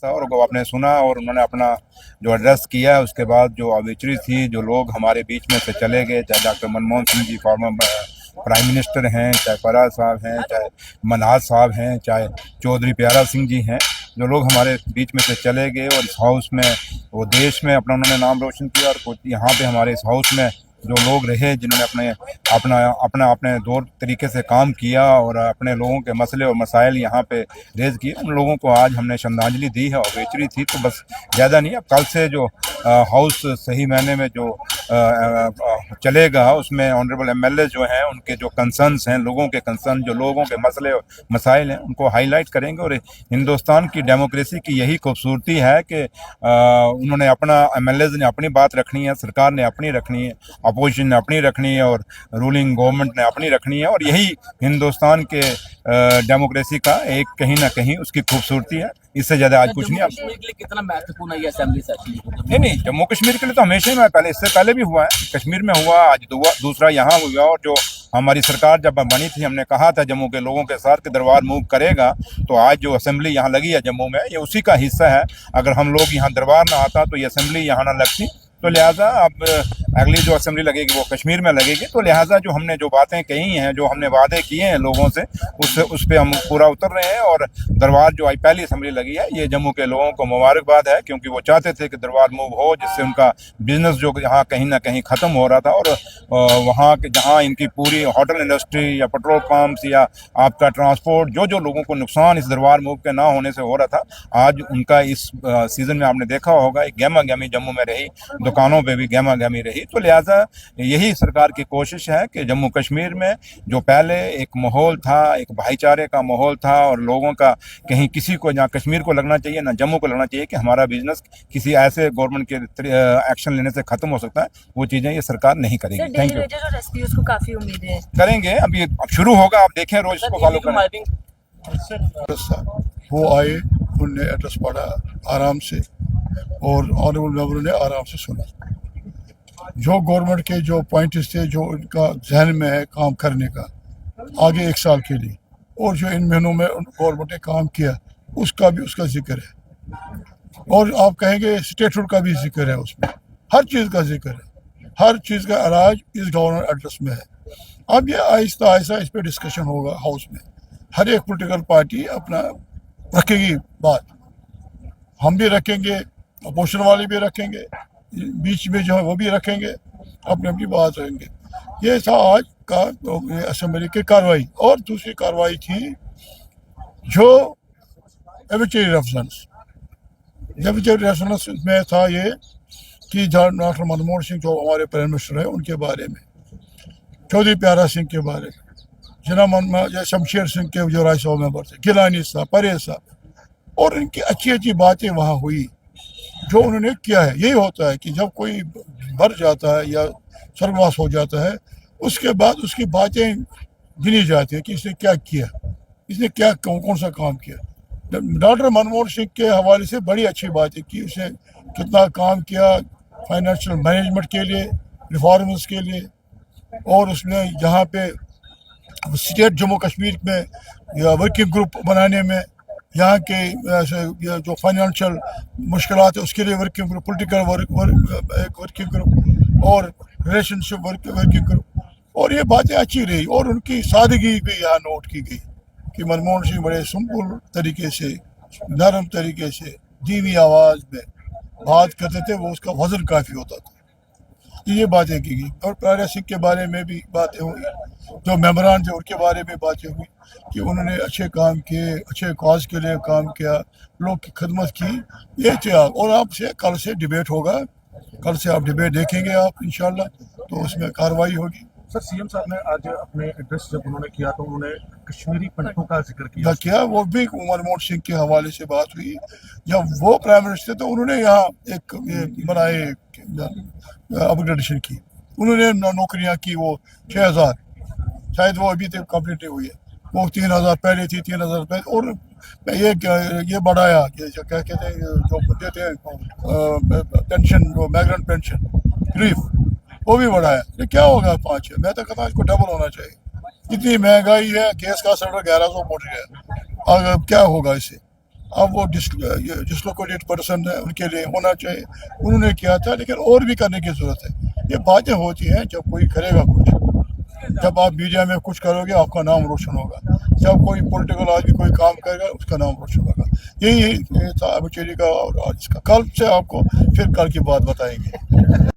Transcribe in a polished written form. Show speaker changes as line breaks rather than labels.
था, और वो आपने सुना और उन्होंने अपना जो एड्रेस किया, उसके बाद जो ऑबिचुरी थी, जो लोग हमारे बीच में से चले गए, चाहे doctor Manmohan Singh ji former prime minister हैं, चाहे फराज साहब हैं, चाहे मनाज साहब हैं, चाहे चौधरी प्यारा सिंह जी हैं, जो लोग हमारे बीच में से चले गए और इस हाउस में वो देश में अपना उन्होंने नाम रोशन किया, और कुछ यहाँ पे हमारे इस हाउस में जो लोग रहे जिन्होंने अपने दौर तरीके से काम किया और अपने लोगों के मसले और मसाइल यहाँ पे रेज किए, उन लोगों को आज हमने श्रद्धांजलि दी है। ऑब्वियसली थी तो बस ज़्यादा नहीं, अब कल से जो हाउस सही मायने में जो चलेगा, उसमें ऑनरेबल एमएलए जो हैं उनके जो कंसर्न्स हैं, लोगों के कंसर्न, जो लोगों के मसले और मसाइल हैं, उनको हाईलाइट करेंगे। और हिंदुस्तान की डेमोक्रेसी की यही खूबसूरती है कि उन्होंने अपना एमएलएज ने अपनी बात रखनी है, सरकार ने अपनी रखनी है, अपोजिशन ने अपनी रखनी है और रूलिंग गवर्नमेंट ने अपनी रखनी है, और यही हिंदुस्तान के डेमोक्रेसी का एक कहीं ना कहीं उसकी खूबसूरती है। इससे ज़्यादा आज कुछ नहीं।
जम्मू कश्मीर के लिए कितना महत्वपूर्ण है ये असेंबली सेशन?
नहीं, जम्मू कश्मीर के लिए तो हमेशा ही, पहले इससे पहले भी हुआ है, कश्मीर में हुआ, आज दूसरा यहाँ हुआ। और जो हमारी सरकार जब बनी थी, हमने कहा था जम्मू के लोगों के साथ कि दरबार मूव करेगा, तो आज जो असेंबली यहाँ लगी है जम्मू में, ये उसी का हिस्सा है। अगर हम लोग यहाँ दरबार ना आता तो ये असेंबली यहाँ ना लगती, तो लिहाजा अब अगली जो असेंबली लगेगी वो कश्मीर में लगेगी। तो लिहाजा जो हमने जो बातें कही हैं, जो हमने वादे किए हैं लोगों से, उस पर हम पूरा उतर रहे हैं। और दरबार जो आज पहली असेंबली लगी है, ये जम्मू के लोगों को मुबारकबाद है, क्योंकि वो चाहते थे कि दरबार मूव हो, जिससे उनका बिजनेस जो यहाँ कहीं ना कहीं ख़त्म हो रहा था, और वहाँ के जहाँ इनकी पूरी होटल इंडस्ट्री या पेट्रोल पम्प्स या आपका ट्रांसपोर्ट, जो लोगों को नुकसान इस दरबार मूव के ना होने से हो रहा था, आज उनका इस सीज़न में आपने देखा होगा एक गहमा गहमी जम्मू में रही, दुकानों पे भी गहमा गहमी रही। तो लिहाजा यही सरकार की कोशिश है कि जम्मू कश्मीर में जो पहले एक माहौल था, एक भाईचारे का माहौल था, और लोगों का कहीं किसी को ना कश्मीर को लगना चाहिए ना जम्मू को लगना चाहिए कि हमारा बिजनेस किसी ऐसे गवर्नमेंट के एक्शन लेने से खत्म हो सकता है, वो चीज़ें ये सरकार नहीं करेगी। Thank you.
और रेस्क्यूज को काफी उम्मीदें हैं,
करेंगे, अभी शुरू होगा, आप देखें रोज इसको फॉलो करें।
वो आए, उनने एड्रेस पढ़ा आराम से, और ऑनरेबल मेंबरों ने आराम से सुना। जो गवर्नमेंट के जो पॉइंट्स थे, जो उनका जहन में है काम करने का आगे 1 साल के लिए, और जो इन महीनों में गवर्नमेंट ने काम किया, उसका भी उसका जिक्र है। और आप कहेंगे स्टेटहुड का भी जिक्र है, उसमें हर चीज़ का जिक्र है, हर चीज़ का इलाज इस गवर्नर एड्रेस में है। अब ये आहिस्ता आहिस्ता इस पर डिस्कशन होगा हाउस में, हर एक पॉलिटिकल पार्टी अपना रखेगी बात, हम भी रखेंगे, अपोजिशन वाले भी रखेंगे, बीच में जो है वो भी रखेंगे, अपनी अपनी बात रखेंगे। ये था आज का तो असेंबली की कार्रवाई। और दूसरी कार्रवाई थी जो एविचुअली रेफरेंस में था ये कि डॉक्टर मनमोहन सिंह जो हमारे प्राइम मिनिस्टर हैं, उनके बारे में, चौधरी प्यारा सिंह के बारे में, जनाब शमशेर सिंह के जो राज्यसभा मेंबर थे, गिलानी साहब, परेज साहब, और इनकी अच्छी अच्छी बातें वहाँ हुई जो उन्होंने किया है। यही होता है कि जब कोई मर जाता है या स्वर्गवास हो जाता है, उसके बाद उसकी बातें गिनी जाती है कि इसने क्या किया, इसने क्या कौन सा काम किया। डॉक्टर मनमोहन सिंह के हवाले से बड़ी अच्छी बातें की, उसने कितना काम किया फाइनेंशियल मैनेजमेंट के लिए, रिफॉर्म्स के लिए, और उसने यहाँ पे स्टेट जम्मू कश्मीर में वर्किंग ग्रुप बनाने में, यहाँ के जो फाइनेंशियल मुश्किलात है उसके लिए working group, political working group, और रिलेशनशिप वर्किंग ग्रुप, और ये बातें अच्छी रही। और उनकी सादगी भी यहाँ नोट की गई कि मनमोहन सिंह बड़े सिंपल तरीके से, नरम तरीके से, धीमी आवाज़ में बात करते थे, वो उसका वजन काफ़ी होता था। ये बातें की गई। और प्यारे सिंह के बारे में भी बातें हुई, जो मेंबरान थे उनके बारे में बातें हुई कि उन्होंने अच्छे काम किए, अच्छे कॉज के लिए काम किया, लोग की खिदमत की। ये थे। और आपसे कल से डिबेट होगा, कल से आप डिबेट देखेंगे आप इंशाल्लाह, तो उसमें कार्रवाई होगी।
सर, सीएम साहब ने आज अपने एड्रेस जब उन्होंने किया तो उन्होंने कश्मीरी पंडितों का जिक्र किया,
वो भी मनमोहन सिंह के हवाले से बात हुई। जब वो प्राइम मिनिस्टर तो उन्होंने यहाँ एक बनाए अपग्रेडेशन की, उन्होंने नौकरियाँ की, वो 6000 शायद वो अभी तक कंप्लीट नहीं हुई है, वो 3000 पहले थी, 3000 पहले, और ये बढ़ाया, क्या कहते हैं जो देते हैं पेंशन, जो माइग्रेंट पेंशन रिलीफ, वो भी बढ़ाया। ये क्या होगा 5? मैं तो कहता हूँ इसको डबल होना चाहिए। इतनी महंगाई है, गैस का सिलेंडर 1100 पहुँच गया, अगर क्या होगा इससे? اب وہ ڈسلوکیٹڈ پرسن ہے ان کے لیے ہونا چاہیے, انہوں نے کیا تھا, لیکن اور بھی کرنے کی ضرورت ہے. یہ باتیں ہوتی ہیں جب کوئی کرے گا کچھ, جب آپ میڈیا میں کچھ کرو گے آپ کا نام روشن ہوگا, جب کوئی پولیٹیکل آدمی کوئی کام کرے گا اس کا نام روشن ہوگا. یہی تھا بچیری کا, اور آج اس کا. کل سے آپ کو پھر کل کی بات بتائیں گے.